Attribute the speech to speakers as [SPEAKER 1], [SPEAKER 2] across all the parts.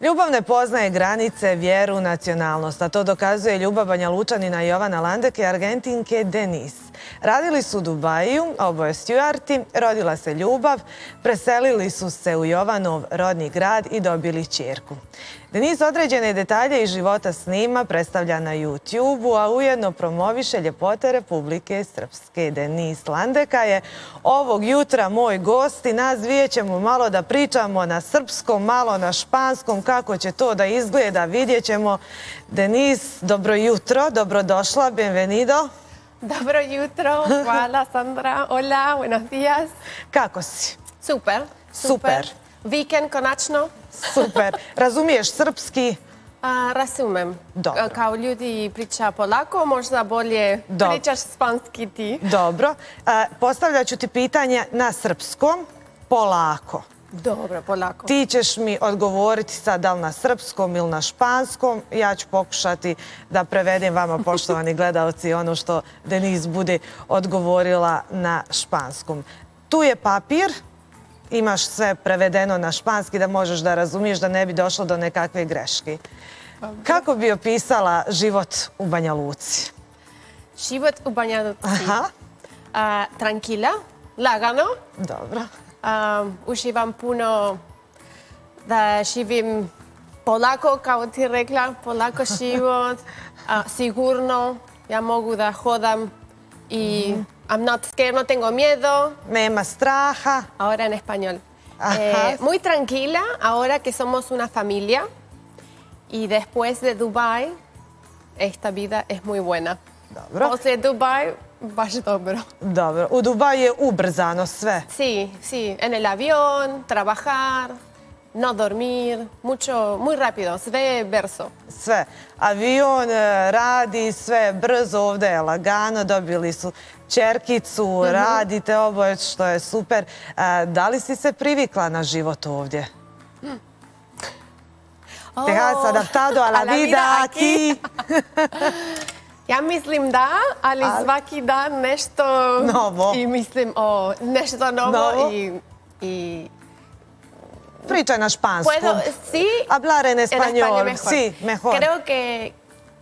[SPEAKER 1] Ljubav ne poznaje granice, vjeru, nacionalnost, a to dokazuje ljubav Banja Lučanina Jovana Landeke i Argentinke Denise. Radili su u Dubaju, oboje Stuarti, rodila se ljubav, preselili su se u Jovanov rodni grad i dobili ćerku. Denise određene detalje iz života snima, predstavlja na YouTube-u, a ujedno promoviše ljepote Republike Srpske. Denise Landeka je ovog jutra moj gost i nas dvije ćemo malo da pričamo na srpskom, malo na španskom, kako će to da izgleda, vidjet ćemo. Denise, dobro jutro, dobrodošla, bienvenido.
[SPEAKER 2] Dobro jutro, hvala Sandra, hola, buenos días.
[SPEAKER 1] Kako si?
[SPEAKER 2] Super,
[SPEAKER 1] Super.
[SPEAKER 2] Vikend konačno.
[SPEAKER 1] Super. Razumiješ srpski?
[SPEAKER 2] Razumem.
[SPEAKER 1] Dobro.
[SPEAKER 2] Kao ljudi priča polako, možda bolje
[SPEAKER 1] Dobro.
[SPEAKER 2] pričaš španski ti.
[SPEAKER 1] Dobro. Postavljat ću ti pitanje na srpskom, polako.
[SPEAKER 2] Dobro, polako.
[SPEAKER 1] Ti ćeš mi odgovoriti sad da li na srpskom ili na španskom. Ja ću pokušati da prevedem vama, poštovani gledalci, ono što Denise bude odgovorila na španskom. Tu je papir. Imaš sve prevedeno na španski da možeš da razumiješ, da ne bi došlo do nekakve greške. Kako bi opisala život u Banja Luci?
[SPEAKER 2] Život u Banja Luci.
[SPEAKER 1] Aha,
[SPEAKER 2] Tranquila, lagano.
[SPEAKER 1] dobro.
[SPEAKER 2] Uživam puno da živim polako, kao ti rekla, polako život, sigurno. Ja mogu da hodam y I'm not scared, no tengo miedo.
[SPEAKER 1] Nema straha.
[SPEAKER 2] Ahora en español.
[SPEAKER 1] Ajá.
[SPEAKER 2] Muy tranquila, ahora que somos una familia. Y después de Dubái, esta vida es muy buena.
[SPEAKER 1] Dobro.
[SPEAKER 2] Poslije Dubaj, baš dobro.
[SPEAKER 1] Dobro. U Dubaju je ubrzano sve.
[SPEAKER 2] Sí, sí. En el avión, trabajar, no dormir, mucho, muy rápido, sve verso.
[SPEAKER 1] Sve. Avion radi, sve brzo, ovdje je lagano, dobili su ćerkicu, radite oboje, što je super. Da li si se privikla na život ovdje? Te has adaptado a la vida aquí.
[SPEAKER 2] Ja mislim da, ali svaki dan nešto
[SPEAKER 1] Novo.
[SPEAKER 2] I mislim nešto novo. I
[SPEAKER 1] Pričaj na španskom.
[SPEAKER 2] puedo, sí,
[SPEAKER 1] Hablar en
[SPEAKER 2] en español
[SPEAKER 1] español.
[SPEAKER 2] mejor.
[SPEAKER 1] Sí, mejor.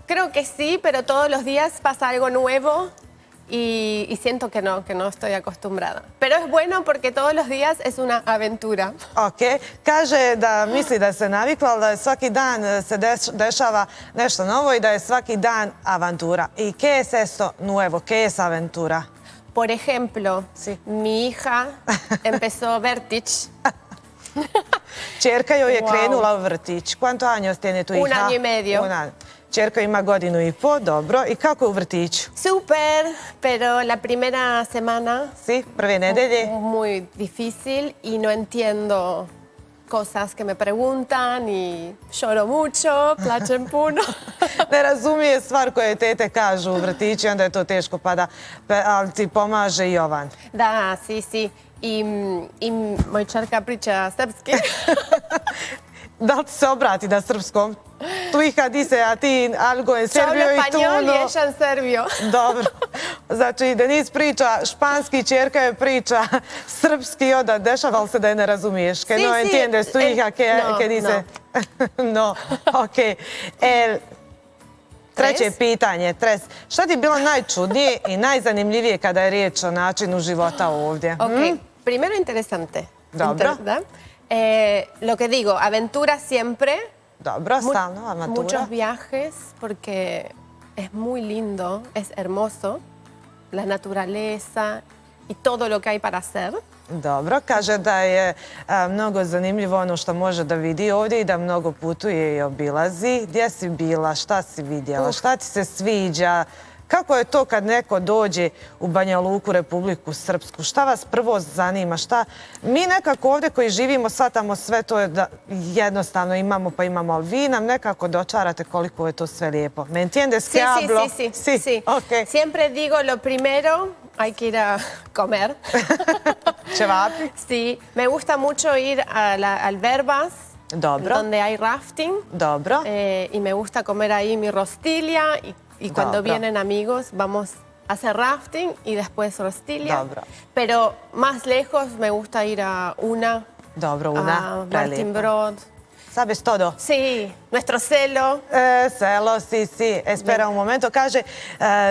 [SPEAKER 2] Creo que sí, pero todos los días pasa algo nuevo y siento que no estoy acostumbrada. Pero es bueno porque todos los días es una aventura.
[SPEAKER 1] Ok. Kaže da misli da se navikla, ali da je svaki dan se dešava nešto novo i da je svaki dan avantura. I ¿qué es esto nuevo? ¿Qué es aventura?
[SPEAKER 2] Por ejemplo,
[SPEAKER 1] Sí.
[SPEAKER 2] mi hija empezó Vertić.
[SPEAKER 1] Čerka joj je
[SPEAKER 2] Wow.
[SPEAKER 1] krenula u vrtić. ¿Cuántos años tiene tu hija?
[SPEAKER 2] Un año y medio.
[SPEAKER 1] Čerka ima 1,5 godina, dobro. I kako je u vrtiću?
[SPEAKER 2] Súper, pero la primera semana
[SPEAKER 1] Si, prve nedelje?
[SPEAKER 2] muy difícil y no entiendo cosas que me preguntan y lloro mucho, plačem puno.
[SPEAKER 1] Ne razumije stvar koje tete kažu u vrtiću, onda je to teško ali ti pomaže Jovan.
[SPEAKER 2] Da, sí, sí. I moj čerka priča srpski.
[SPEAKER 1] Da li ti se obrati na srpskom? Tu hija dice a ti algo en serbio
[SPEAKER 2] Hablo
[SPEAKER 1] i tu
[SPEAKER 2] español
[SPEAKER 1] no.
[SPEAKER 2] y ella en serbio.
[SPEAKER 1] Dobro. Znači, Denise priča španski, čerka je priča srpski, onda dešava li se da je ne razumiješ? Que
[SPEAKER 2] Sí,
[SPEAKER 1] no
[SPEAKER 2] sí.
[SPEAKER 1] entiendes tu hija que dice... No, ok. Treće pitanje, Tres. Šta ti je bilo najčudnije i najzanimljivije kada je riječ o načinu života ovdje?
[SPEAKER 2] Ok, primero interesante.
[SPEAKER 1] Dobro.
[SPEAKER 2] ¿Da? Lo que digo, aventura siempre.
[SPEAKER 1] Dobro, stalno, avantura.
[SPEAKER 2] Muchos viajes porque es muy lindo, es hermoso, la naturaleza y todo lo que hay para hacer.
[SPEAKER 1] Dobro, kaže da je mnogo zanimljivo ono što može da vidi ovdje i da mnogo putuje i obilazi. Gdje si bila, šta si vidjela, šta ti se sviđa? Kako je to kad neko dođe u Banja Luku, Republiku Srpsku? Šta vas prvo zanima? Mi nekako ovdje koji živimo shvatamo sve to da jednostavno imamo pa imamo, ali vi nam nekako dočarate koliko je to sve lijepo. ¿Me entiendes que hablo?
[SPEAKER 2] Sí.
[SPEAKER 1] Ok.
[SPEAKER 2] Siempre digo lo primero, hay que ir a comer.
[SPEAKER 1] Ćevapi?
[SPEAKER 2] Sí, me gusta mucho ir al Verbas,
[SPEAKER 1] Dobro.
[SPEAKER 2] donde hay rafting.
[SPEAKER 1] Dobro.
[SPEAKER 2] Y me gusta comer ahí mi rostilja y cuando
[SPEAKER 1] Dobro.
[SPEAKER 2] vienen amigos vamos a hacer rafting y después rostilja.
[SPEAKER 1] Dobro.
[SPEAKER 2] Pero más lejos me gusta ir a Una,
[SPEAKER 1] Dobro,
[SPEAKER 2] a
[SPEAKER 1] Una.
[SPEAKER 2] Martin Brod.
[SPEAKER 1] Sabes todo?
[SPEAKER 2] Sí, nuestro celo.
[SPEAKER 1] Selo, si. Espera un momento. Kaže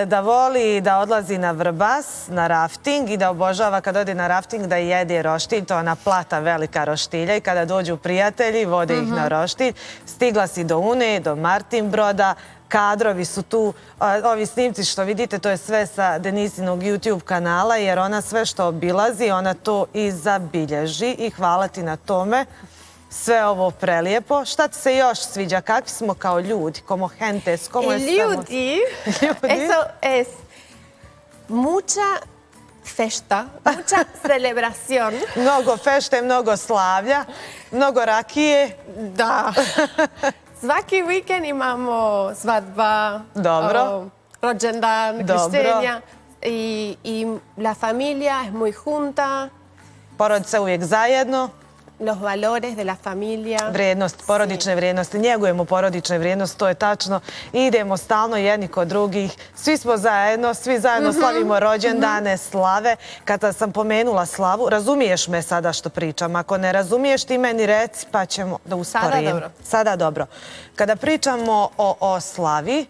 [SPEAKER 1] da voli da odlazi na Vrbas, na rafting i da obožava kad ode na rafting da jede roštilj. To je ona plata velika roštilja i kada dođu prijatelji, vode ih na roštilj. Stigla si do Une, do Martinbroda, kadrovi su tu, ovi snimci što vidite, to je sve sa Denisinog YouTube kanala, jer ona sve što obilazi, ona to i zabilježi i hvala ti na tome. Sve ovo prelijepo. Šta ti se još sviđa? Kakvi smo kao ljudi? Como gentes? Como estamos?
[SPEAKER 2] Ljudi, eso es mucha festa, mucha celebración.
[SPEAKER 1] Mnogo fešte, mnogo slavlja, mnogo rakije.
[SPEAKER 2] Da. Svaki vikend imamo svadba,
[SPEAKER 1] Dobro.
[SPEAKER 2] rođendan,
[SPEAKER 1] Dobro.
[SPEAKER 2] krštenja i la familia es muy junta.
[SPEAKER 1] Porodica uvijek zajedno.
[SPEAKER 2] Los valores de la familia.
[SPEAKER 1] Vrijednost, porodične vrijednosti. Njegujemo porodične vrijednosti, to je tačno. Idemo stalno jedni kod drugih. Svi smo zajedno, svi zajedno slavimo rođendane, slave. Kada sam pomenula slavu, razumiješ me sada što pričam. Ako ne razumiješ, ti meni reci pa ćemo da usporim.
[SPEAKER 2] Sada dobro.
[SPEAKER 1] Sada dobro. Kada pričamo o slavi,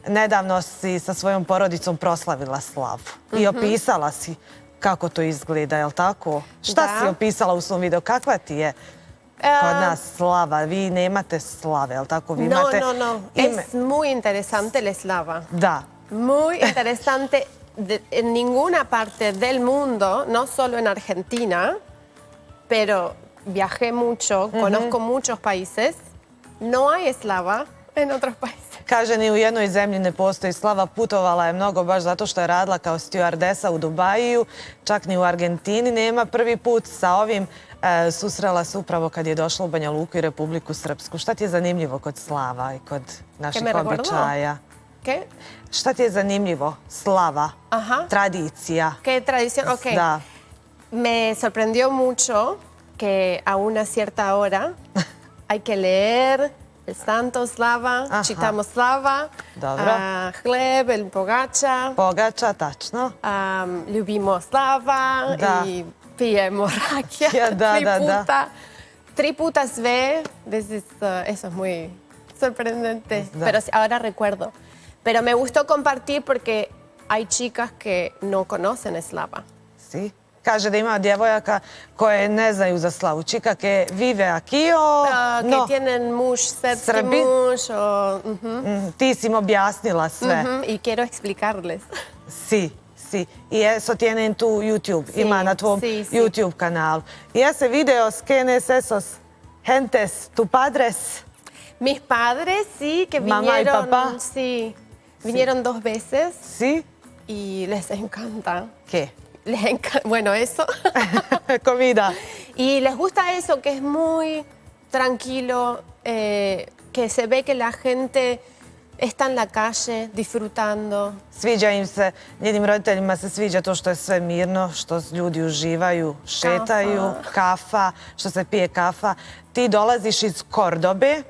[SPEAKER 1] nedavno si sa svojom porodicom proslavila slavu. I opisala si kako to izgleda, je li tako? Šta
[SPEAKER 2] Da.
[SPEAKER 1] si opisala u svom videu? Kakva ti je kod nas slava? Vi nemate slave, je li tako? Vi imate
[SPEAKER 2] No.
[SPEAKER 1] ime.
[SPEAKER 2] Es muy interesante la eslava.
[SPEAKER 1] Da.
[SPEAKER 2] Muy interesante. En ninguna parte del mundo, no solo en Argentina, pero viajé mucho, conozco muchos países, no hay eslava en otros países.
[SPEAKER 1] Kaže, ni u jednoj zemlji ne postoji slava. Putovala je mnogo baš zato što je radila kao stjuardesa u Dubaju. Čak ni u Argentini nema. Prvi put sa ovim susrela se upravo kad je došla u Banja Luku i Republiku Srpsku. Šta ti je zanimljivo kod slava i kod naših
[SPEAKER 2] me recordó?
[SPEAKER 1] običaja?
[SPEAKER 2] ¿Qué?
[SPEAKER 1] Šta ti je zanimljivo? Slava,
[SPEAKER 2] Ajá.
[SPEAKER 1] tradicija.
[SPEAKER 2] ¿Qué tradición? Ok.
[SPEAKER 1] Da.
[SPEAKER 2] Me sorprendió mucho que a una cierta hora hay que leer el santo slava,
[SPEAKER 1] Ajá.
[SPEAKER 2] čitamo slava,
[SPEAKER 1] Dobro.
[SPEAKER 2] hleb, el pogača,
[SPEAKER 1] Pogača, tačno.
[SPEAKER 2] ljubimo slava
[SPEAKER 1] Da.
[SPEAKER 2] i pijemo rakija
[SPEAKER 1] Ja, da,
[SPEAKER 2] tri
[SPEAKER 1] da, da.
[SPEAKER 2] puta. Tri puta sve, eso es muy sorprendente,
[SPEAKER 1] Da.
[SPEAKER 2] pero ahora recuerdo. Pero me gustó compartir porque hay chicas que no conocen eslava.
[SPEAKER 1] Si. Kaže da ima djevojaka koje ne znaju za slavu. Čika que vive aquí o
[SPEAKER 2] Que
[SPEAKER 1] no.
[SPEAKER 2] tienen muž, srpski
[SPEAKER 1] Srbi?
[SPEAKER 2] muž, o,
[SPEAKER 1] Ti si im objasnila sve.
[SPEAKER 2] y quiero explicarles.
[SPEAKER 1] Si. I eso tienen tu YouTube.
[SPEAKER 2] Si,
[SPEAKER 1] Ima na tvom
[SPEAKER 2] si.
[SPEAKER 1] YouTube kanalu. I ese videos, ¿quiénes esos gentes, tu padres?
[SPEAKER 2] Mis padres sí, que
[SPEAKER 1] Mamá y
[SPEAKER 2] vinieron,
[SPEAKER 1] papá.
[SPEAKER 2] sí, vinieron 2 veces
[SPEAKER 1] Si?
[SPEAKER 2] y les encanta.
[SPEAKER 1] ¿Qué?
[SPEAKER 2] Les encanta, bueno, eso.
[SPEAKER 1] Comida.
[SPEAKER 2] Y les gusta eso, que es muy tranquilo, que se ve que la gente está en la calle disfrutando.
[SPEAKER 1] Sviđa im se, njenim roditeljima se sviđa to što je sve mirno, što ljudi uživaju, šetaju, kafa, što se pije kafa. Ti dolaziš iz Kordobe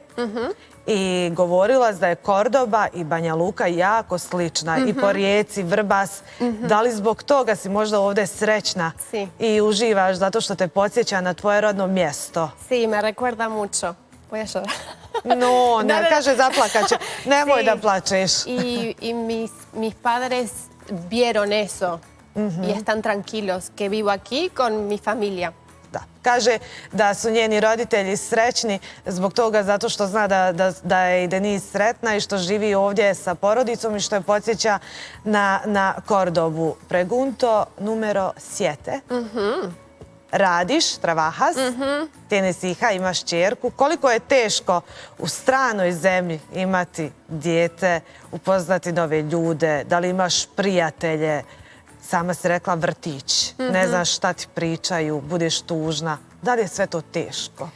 [SPEAKER 1] i govorila da je Kordoba i Banja Luka jako slična i po rijeci Vrbas. Da li zbog toga si možda ovdje srećna
[SPEAKER 2] Si.
[SPEAKER 1] i uživaš zato što te podsjeća na tvoje rodno mjesto?
[SPEAKER 2] Sí, me recuerda mucho. Voy a llorar.
[SPEAKER 1] No, ne,
[SPEAKER 2] Da, da.
[SPEAKER 1] kaže zaplakaće. Nemoj
[SPEAKER 2] Sí.
[SPEAKER 1] da plačeš.
[SPEAKER 2] Y mis padres vieron eso y están tranquilos, que vivo aquí con mi familia.
[SPEAKER 1] Da. Kaže da su njeni roditelji srećni zbog toga zato što zna da je i Denise sretna i što živi ovdje sa porodicom i što je podsjeća na Kordobu. Pregunto numero 7. Radiš, trabajas, tienes hija, imaš čerku. Koliko je teško u stranoj zemlji imati dijete, upoznati nove ljude, da li imaš prijatelje? Sama si rekla vrtić, ne znaš šta ti pričaju, budeš tužna. Da li je sve to teško?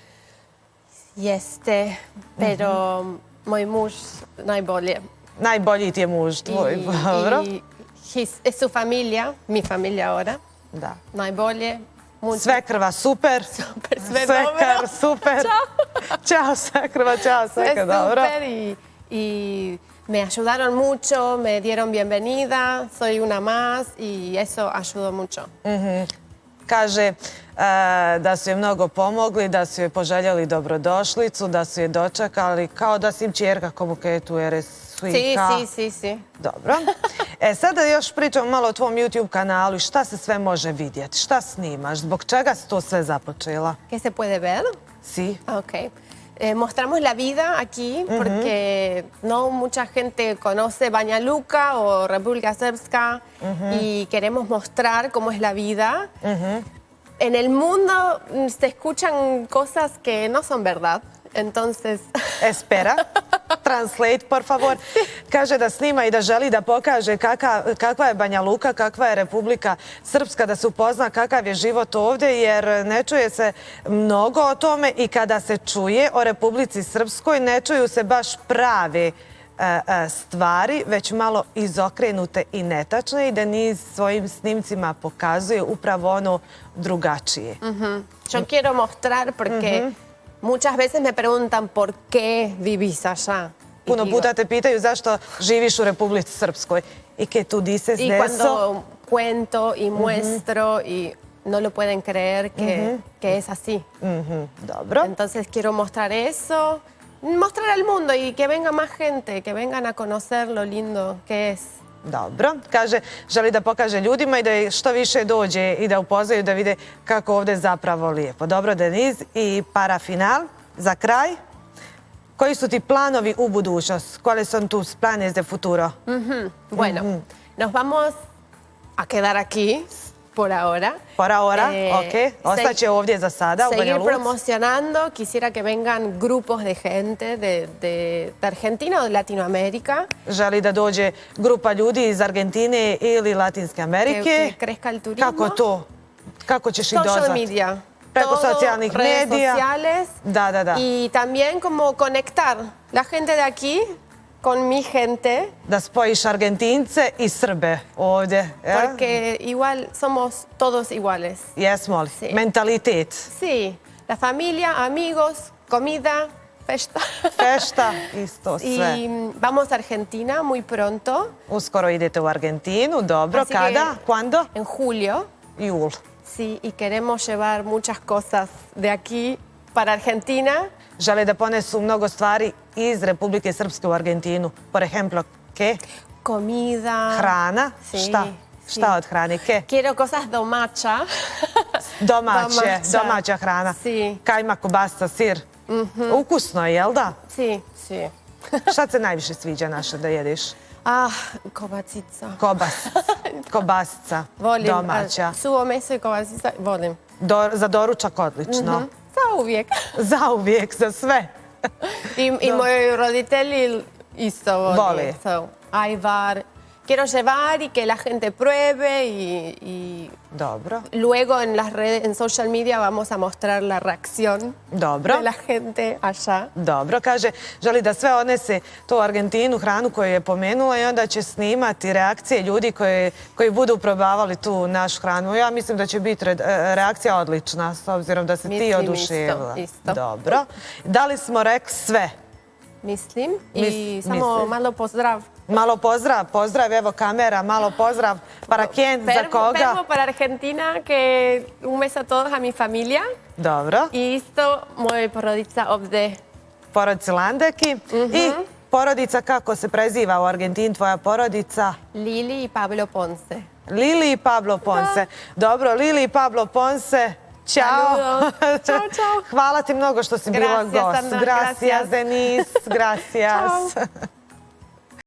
[SPEAKER 2] Jeste, pero moj muž najbolje.
[SPEAKER 1] Najbolji ti je muž tvoj, dobro?
[SPEAKER 2] Es su familia, mi familia ahora,
[SPEAKER 1] Da.
[SPEAKER 2] najbolje. Mucho.
[SPEAKER 1] Svekrva, super.
[SPEAKER 2] Super, sve
[SPEAKER 1] Svekar,
[SPEAKER 2] dobro.
[SPEAKER 1] super. Ćao, svekrva, ćao,
[SPEAKER 2] Sve
[SPEAKER 1] svekar, dobro.
[SPEAKER 2] super y me ayudaron mucho, me dieron bienvenida, soy una más y eso ayudó mucho.
[SPEAKER 1] Kaže da su je mnogo pomogli, da su je poželjeli dobrodošlicu, da su je dočekali, kao da si im čerka, como que tu eres su hija.
[SPEAKER 2] Sí.
[SPEAKER 1] Dobro. Sada još pričamo malo o tvom YouTube kanalu i šta se sve može vidjeti, šta snimaš, zbog čega si to sve započela?
[SPEAKER 2] ¿Qué se puede ver?
[SPEAKER 1] Si.
[SPEAKER 2] Ok. Mostramos la vida aquí porque no mucha gente conoce Banja Luka o República Srpska y queremos mostrar cómo es la vida. En el mundo se escuchan cosas que no son verdad, entonces...
[SPEAKER 1] Espera, translate, por favor. Kaže da snima i da želi da pokaže kakva je Banja Luka, kakva je Republika Srpska, da se upozna kakav je život ovdje, jer ne čuje se mnogo o tome i kada se čuje o Republici Srpskoj, ne čuju se baš prave stvari, već malo izokrenute i netačne i da niz svojim snimcima pokazuje upravo ono drugačije.
[SPEAKER 2] Yo quiero mostrar porque muchas veces me preguntan por qué vivís allá.
[SPEAKER 1] Puno puta te pitaju zašto živiš u Republici Srpskoj. I que tú dices
[SPEAKER 2] Y
[SPEAKER 1] de
[SPEAKER 2] cuando
[SPEAKER 1] eso.
[SPEAKER 2] cuento y muestro y no lo pueden creer que es así.
[SPEAKER 1] Dobro.
[SPEAKER 2] Entonces quiero mostrar eso, mostrar al mundo y que venga más gente, que vengan a conocer lo lindo que es.
[SPEAKER 1] Dobro. Kaže, želi da pokaže ljudima i da što više dođe i da upoznaju, da vide kako ovdje zapravo lijepo. Dobro, Denise. I para final, za kraj. Koji su ti planovi u budućnost? ¿Cuáles son tus planes de futuro?
[SPEAKER 2] Bueno, nos vamos a quedar aquí por ahora.
[SPEAKER 1] Por ahora, ok. Ostaće ovdje za sada, u Banja
[SPEAKER 2] Seguir
[SPEAKER 1] Luci.
[SPEAKER 2] promocionando, quisiera que vengan grupos de gente de Argentina o de Latinoamérica.
[SPEAKER 1] Želi da dođe grupa ljudi iz Argentine ili Latinske Amerike.
[SPEAKER 2] Que crezca el turismo.
[SPEAKER 1] Kako to? Kako ćeš ih
[SPEAKER 2] Social
[SPEAKER 1] dozvati?
[SPEAKER 2] media.
[SPEAKER 1] Preko
[SPEAKER 2] Todo,
[SPEAKER 1] socijalnih
[SPEAKER 2] redes
[SPEAKER 1] medija.
[SPEAKER 2] sociales.
[SPEAKER 1] Da.
[SPEAKER 2] Y también como conectar la gente de aquí con mi gente.
[SPEAKER 1] Da spojiš Argentince i Srbe ovdje.
[SPEAKER 2] Porque igual somos todos iguales.
[SPEAKER 1] Jesmo li?
[SPEAKER 2] Sí.
[SPEAKER 1] Mentalitet.
[SPEAKER 2] Sí, la familia, amigos, comida, festa.
[SPEAKER 1] Fešta, isto sve.
[SPEAKER 2] Y vamos a Argentina muy pronto.
[SPEAKER 1] Uskoro idete u Argentinu, dobro.
[SPEAKER 2] Así que
[SPEAKER 1] Kada? Cuando?
[SPEAKER 2] En julio.
[SPEAKER 1] Jul.
[SPEAKER 2] Sí, y queremos llevar muchas cosas de aquí para Argentina.
[SPEAKER 1] Žele da ponesu mnogo stvari iz Republike Srpske u Argentinu. Por ejemplo, ke?
[SPEAKER 2] Comida.
[SPEAKER 1] Hrana?
[SPEAKER 2] Sí,
[SPEAKER 1] Šta?
[SPEAKER 2] sí.
[SPEAKER 1] Šta od hrane? Ke?
[SPEAKER 2] Quiero cosas domaća.
[SPEAKER 1] Domaća hrana.
[SPEAKER 2] Sí.
[SPEAKER 1] Kajmak, kobasica, sir. Ukusno je, jel da?
[SPEAKER 2] Sí, sí.
[SPEAKER 1] Šta se najviše sviđa naše da jedeš?
[SPEAKER 2] Ah, kobasica.
[SPEAKER 1] Kobasica.
[SPEAKER 2] Volim.
[SPEAKER 1] Domaća.
[SPEAKER 2] Suvo meso i kobasica, volim.
[SPEAKER 1] Za doručak odlično.
[SPEAKER 2] Zauvijek.
[SPEAKER 1] Zauvijek, za sve.
[SPEAKER 2] I moji roditelji isto vole.
[SPEAKER 1] Vole.
[SPEAKER 2] So, ajvar. Quiero llevar y que la gente pruebe y
[SPEAKER 1] Dobro.
[SPEAKER 2] luego en las redes, en social media vamos a mostrar la reacción
[SPEAKER 1] Dobro.
[SPEAKER 2] de la gente allá.
[SPEAKER 1] Dobro, kaže, želi da sve odnese to u Argentinu, hranu koju je pomenula i onda će snimati reakcije ljudi koji budu probavali tu našu hranu. Ja mislim da će biti reakcija odlična, s obzirom da se ti
[SPEAKER 2] Mislim
[SPEAKER 1] oduševila.
[SPEAKER 2] isto.
[SPEAKER 1] Dobro. Da li smo rekli sve?
[SPEAKER 2] Mislim. I samo
[SPEAKER 1] mislim.
[SPEAKER 2] malo pozdrav.
[SPEAKER 1] Malo pozdrav, evo kamera, malo pozdrav. Para quién, za koga?
[SPEAKER 2] Permo para Argentina, que un beso a todos, a mi familia.
[SPEAKER 1] Dobro.
[SPEAKER 2] I isto moja porodica ovdje.
[SPEAKER 1] Porodica Landeki. I porodica, kako se preziva u Argentini, tvoja porodica?
[SPEAKER 2] Lili i Pablo Ponce.
[SPEAKER 1] Lili i Pablo Ponce. Dobro, Lili i Pablo Ponce. Ćao.
[SPEAKER 2] Ćao.
[SPEAKER 1] Hvala ti mnogo što si bila
[SPEAKER 2] Gracias,
[SPEAKER 1] gost.
[SPEAKER 2] Ana,
[SPEAKER 1] Gracias,
[SPEAKER 2] gracias.
[SPEAKER 1] Denise. Gracias.
[SPEAKER 2] Ćao.